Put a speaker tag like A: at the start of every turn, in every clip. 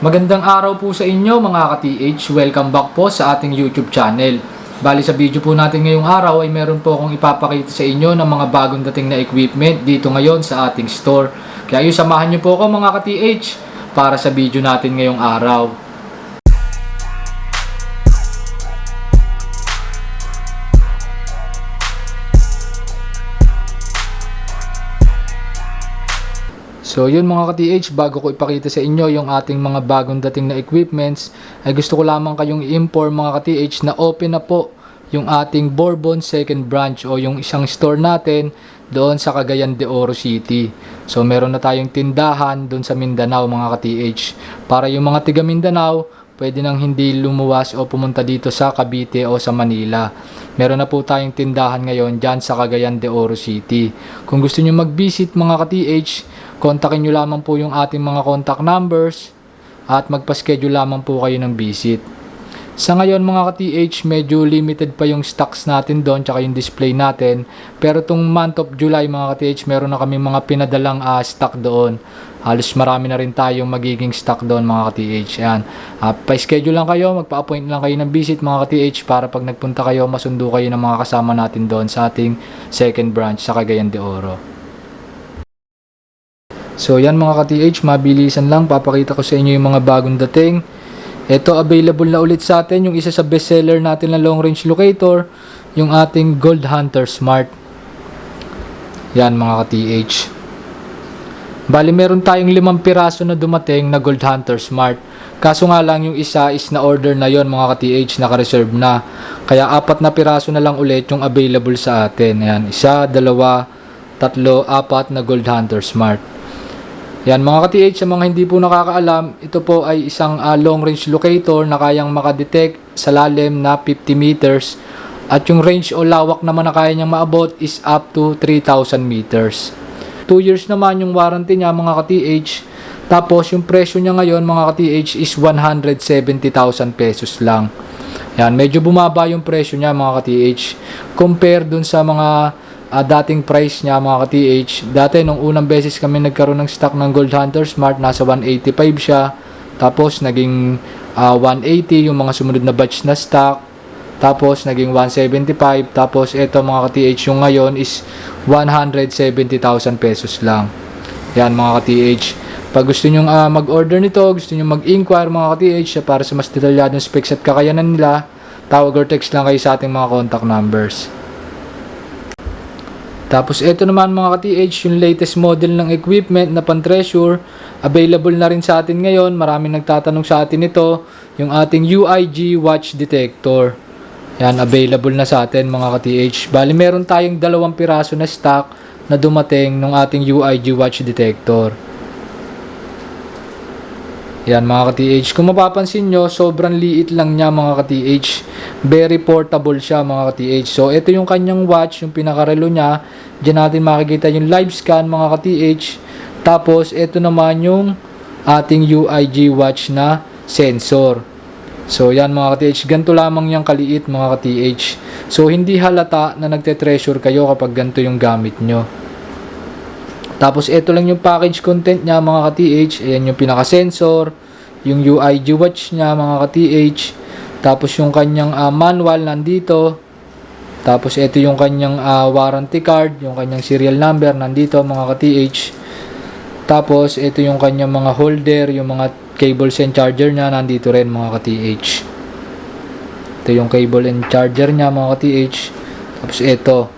A: Magandang araw po sa inyo mga ka-TH. Welcome back po sa ating YouTube channel. Bali sa video po natin ngayong araw ay meron po akong ipapakita sa inyo ng mga bagong dating na equipment dito ngayon sa ating store. Kaya samahan niyo po ako mga ka-TH para sa video natin ngayong araw. So yun mga ka-TH, bago ko ipakita sa inyo yung ating mga bagong dating na equipments, ay gusto ko lamang kayong i-inform mga ka-TH na open na po yung ating Bourbon second branch o yung isang store natin doon sa Cagayan de Oro City. So meron na tayong tindahan doon sa Mindanao mga ka-TH. Para yung mga tiga Mindanao, pwede nang hindi lumuwas o pumunta dito sa Cavite o sa Manila. Meron na po tayong tindahan ngayon dyan sa Cagayan de Oro City. Kung gusto nyo mag-visit mga ka-TH, kontakin nyo lamang po yung ating mga contact numbers at magpa-schedule lamang po kayo ng visit. Sa ngayon mga ka-TH, medyo limited pa yung stocks natin doon tsaka yung display natin. Pero itong month of July mga ka-TH, meron na kami mga pinadalang stock doon. Halos marami na rin tayong magiging stock doon mga ka-TH. Ayan. Pa-schedule lang kayo, magpa-appoint lang kayo ng visit mga ka-TH para pag nagpunta kayo, masundo kayo ng mga kasama natin doon sa ating second branch sa Cagayan de Oro. So yan mga ka-TH, mabilisan lang, papakita ko sa inyo yung mga bagong dating. Ito, available na ulit sa atin yung isa sa bestseller natin na long range locator, yung ating Gold Hunter Smart. Yan mga ka-TH. Bali meron tayong 5 piraso na dumating na Gold Hunter Smart. Kaso nga lang yung isa is na order na yon mga ka-TH, naka-reserve na. Kaya 4 na piraso na lang ulit yung available sa atin. Yan, 1, 2, 3, 4 na Gold Hunter Smart. Yan mga ka-TH, sa mga hindi po nakakaalam, ito po ay isang long range locator na kayang makadetect sa lalim na 50 meters at yung range o lawak naman na kaya niyang maabot is up to 3,000 meters. 2 years naman yung warranty niya mga ka-TH, tapos yung presyo niya ngayon mga ka-TH is 170,000 pesos lang. Yan, medyo bumaba yung presyo niya mga ka-TH compare dun sa mga dating price niya mga ka-TH. Dati nung unang beses kami nagkaroon ng stock ng Gold Hunter Smart, nasa 185 siya. Tapos naging 180 yung mga sumunod na batch na stock. Tapos naging 175. Tapos ito mga ka-TH, yung ngayon is 170,000 pesos lang. Yan mga ka-TH. Pag gusto nyo mag-order nito, gusto nyo mag-inquire mga ka-TH para sa mas detalyadong specs at kakayanan nila, tawag or text lang kayo sa ating mga contact numbers. Tapos ito naman mga ka-TH, yung latest model ng equipment na pan-treasure, available na rin sa atin ngayon. Maraming nagtatanong sa atin ito, yung ating UIG watch detector. Yan, available na sa atin mga ka-TH. Bali meron tayong 2 piraso na stock na dumating ng ating UIG watch detector. Yan mga ka-TH, kung mapapansin nyo, sobrang liit lang niya mga ka-TH. Very portable siya mga ka-TH. So ito yung kanyang watch, yung pinakarelo niya. Diyan natin makikita yung live scan mga ka-TH. Tapos ito naman yung ating UIG watch na sensor. So yan mga ka-TH, ganito lamang yung kaliit mga ka-TH. So hindi halata na nagte-treasure kayo kapag ganito yung gamit nyo. Tapos ito lang yung package content niya mga ka-TH. Ayan yung pinaka-sensor, yung UIG watch niya mga ka-TH. Tapos yung kanyang manual nandito. Tapos ito yung kanyang warranty card, yung kanyang serial number nandito mga ka-TH. Tapos ito yung kanyang mga holder, yung mga cables and charger niya nandito rin mga ka-TH. Ito yung cable and charger niya mga ka-TH. Tapos ito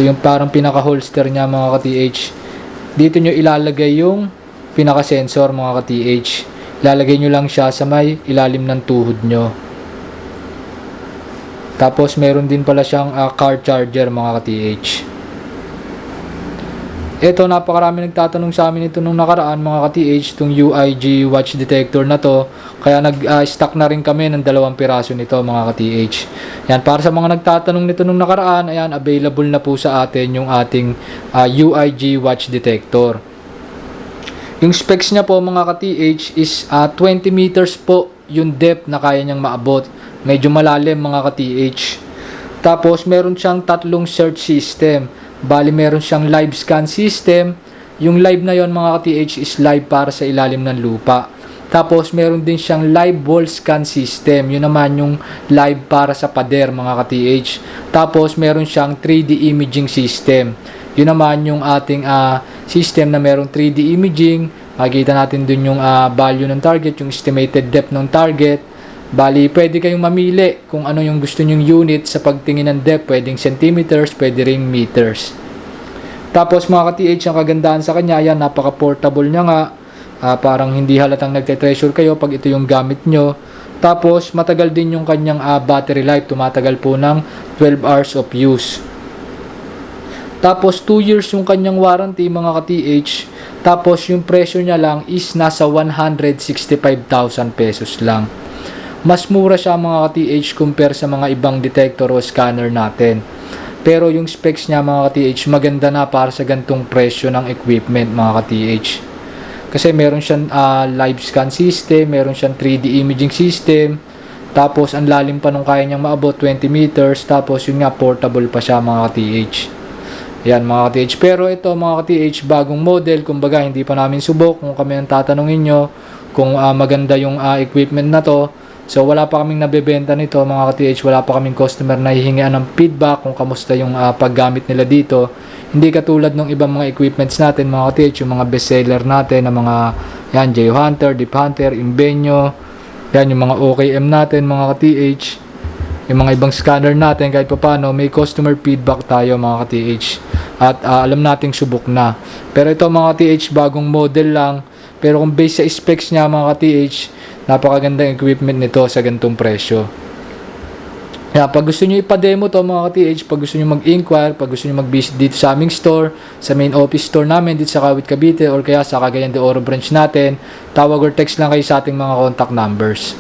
A: yung parang pinaka-holster niya mga ka-TH. Dito nyo ilalagay yung pinaka-sensor mga ka-TH. Ilalagay nyo lang siya sa may ilalim ng tuhod nyo. Tapos meron din pala siyang car charger mga ka-TH. Ito, napakarami nagtatanong sa amin ito nung nakaraan mga ka-TH, itong UIG watch detector na to. Kaya nag-stock na rin kami ng 2 piraso nito mga ka-TH. Yan, para sa mga nagtatanong nito nung nakaraan, ayan, available na po sa atin yung ating UIG watch detector. Yung specs niya po mga ka-TH is 20 meters po yung depth na kaya niyang maabot. Medyo malalim mga ka-TH. Tapos meron siyang 3 search system. Bali meron siyang live scan system. Yung live na yon mga ka-TH is live para sa ilalim ng lupa. Tapos meron din siyang live wall scan system. Yun naman yung live para sa pader mga ka-TH. Tapos meron siyang 3D imaging system. Yun naman yung ating system na merong 3D imaging. Makikita natin dun yung value ng target, yung estimated depth ng target. Bali, pwede kayong mamili kung ano yung gusto nyong unit sa pagtingin ng depth. Pwedeng centimeters, pwede ring meters. Tapos mga ka-TH, ang kagandahan sa kanya, yan, napaka-portable niya nga. Parang hindi halatang nagte-treasure kayo pag ito yung gamit nyo. Tapos, matagal din yung kanyang battery life. Tumatagal po ng 12 hours of use. Tapos, 2 years yung kanyang warranty mga ka-TH. Tapos, yung presyo niya lang is nasa 165,000 pesos lang. Mas mura siya mga ka-TH compare sa mga ibang detector o scanner natin. Pero yung specs niya mga ka-TH maganda na para sa gantong presyo ng equipment mga ka-TH. Kasi meron siyang live scan system, meron siyang 3D imaging system. Tapos ang lalim pa nung kaya niyang maabot 20 meters. Tapos yun nga portable pa siya mga ka-TH. Yan mga ka-TH. Pero ito mga ka-TH bagong model. Kumbaga hindi pa namin subok. Kung kami ang tatanungin nyo kung maganda yung equipment na to. So wala pa kaming nabebenta nito mga ka-TH, wala pa kaming customer na hihingian ng feedback kung kamusta yung paggamit nila dito. Hindi katulad ng ibang mga equipments natin mga ka-TH, yung mga bestseller natin na mga yan, J Hunter, Deep Hunter, Invenio, yan yung mga OKM natin mga ka-TH, yung mga ibang scanner natin kahit pa paano may customer feedback tayo mga ka-TH at alam nating subok na. Pero ito mga ka-TH bagong model lang, pero kung base sa specs niya mga ka-TH, napakagandang equipment nito sa gantong presyo. Kaya pag gusto nyo ipa-demo to mga ka-TH, pag gusto nyo mag-inquire, pag gusto nyo mag-visit dito sa aming store, sa main office store namin dito sa Kawit Cavite or kaya sa Cagayan de Oro branch natin, tawag or text lang kayo sa ating mga contact numbers.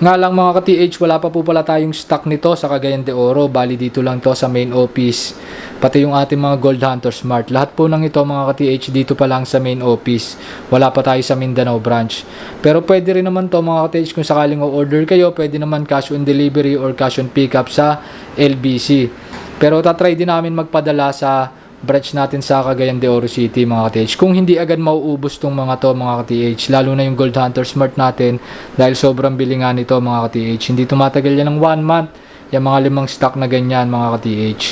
A: Nga lang mga ka-TH, wala pa po pala tayong stock nito sa Cagayan de Oro. Bali dito lang to sa main office. Pati yung ating mga Gold Hunter Smart. Lahat po ng ito mga ka-TH dito pa lang sa main office. Wala pa tayo sa Mindanao branch. Pero pwede rin naman to mga ka-TH kung sakaling o-order kayo. Pwede naman cash on delivery or cash on pickup sa LBC. Pero tatry din namin magpadala sa branch natin sa Cagayan de Oro City mga ka-TH. Kung hindi agad mauubos tong mga to mga ka-TH, lalo na yung Gold Hunter Smart natin dahil sobrang bilingan nito mga ka-TH. Hindi tumatagal yan ng 1 month, yung mga 5 stock na ganyan mga ka-TH.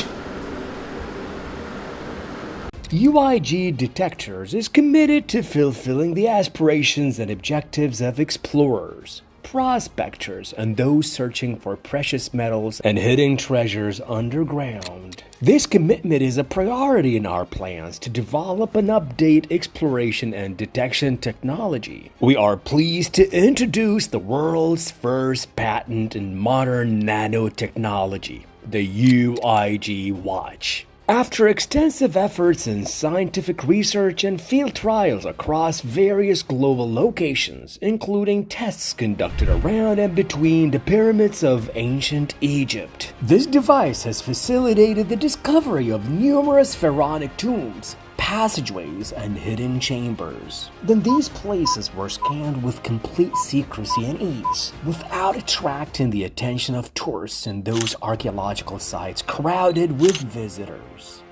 B: UIG Detectors is committed to fulfilling the aspirations and objectives of explorers, prospectors, and those searching for precious metals and hidden treasures underground. This commitment is a priority in our plans to develop and update exploration and detection technology. We are pleased to introduce the world's first patent in modern nanotechnology, the UIG Watch. After extensive efforts in scientific research and field trials across various global locations, including tests conducted around and between the pyramids of ancient Egypt, this device has facilitated the discovery of numerous pharaonic tombs, passageways, and hidden chambers. Then these places were scanned with complete secrecy and ease, without attracting the attention of tourists in those archaeological sites crowded with visitors.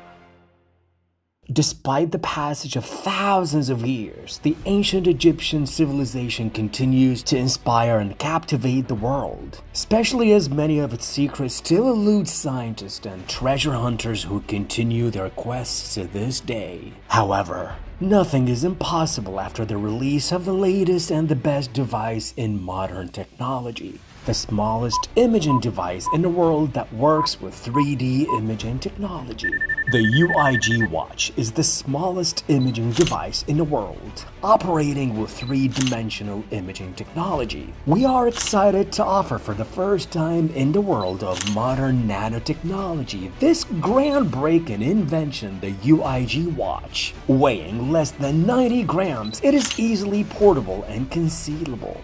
B: Despite the passage of thousands of years, the ancient Egyptian civilization continues to inspire and captivate the world, especially as many of its secrets still elude scientists and treasure hunters who continue their quests to this day. However, nothing is impossible after the release of the latest and the best device in modern technology. The smallest imaging device in the world that works with 3D imaging technology. The UIG Watch is the smallest imaging device in the world, operating with 3-dimensional imaging technology. We are excited to offer for the first time in the world of modern nanotechnology this groundbreaking invention, the UIG Watch. Weighing less than 90 grams, it is easily portable and concealable.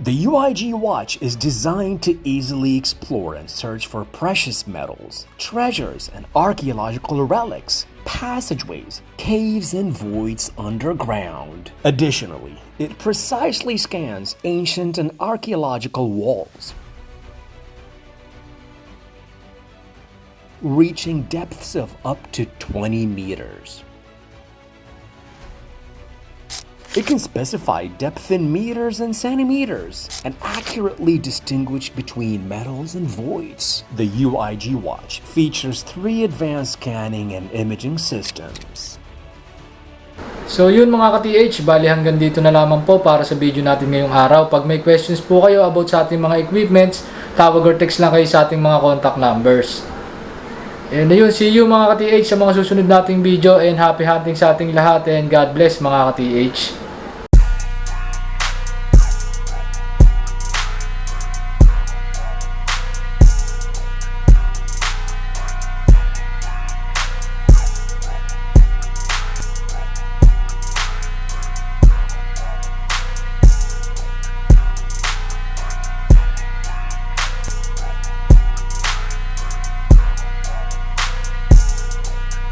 B: The UIG watch is designed to easily explore and search for precious metals, treasures, and archaeological relics, passageways, caves, and voids underground. Additionally, it precisely scans ancient and archaeological walls, reaching depths of up to 20 meters. It can specify depth in meters and centimeters and accurately distinguish between metals and voids. The UIG watch features 3 advanced scanning and imaging systems.
A: So yun mga ka-TH, bali hanggang dito na lamang po para sa video natin ngayong araw. Pag may questions po kayo about sa ating mga equipments, tawag or text lang kayo sa ating mga contact numbers. And ayun, see you mga ka-TH sa mga susunod nating video, and happy hunting sa ating lahat, and God bless mga ka-TH.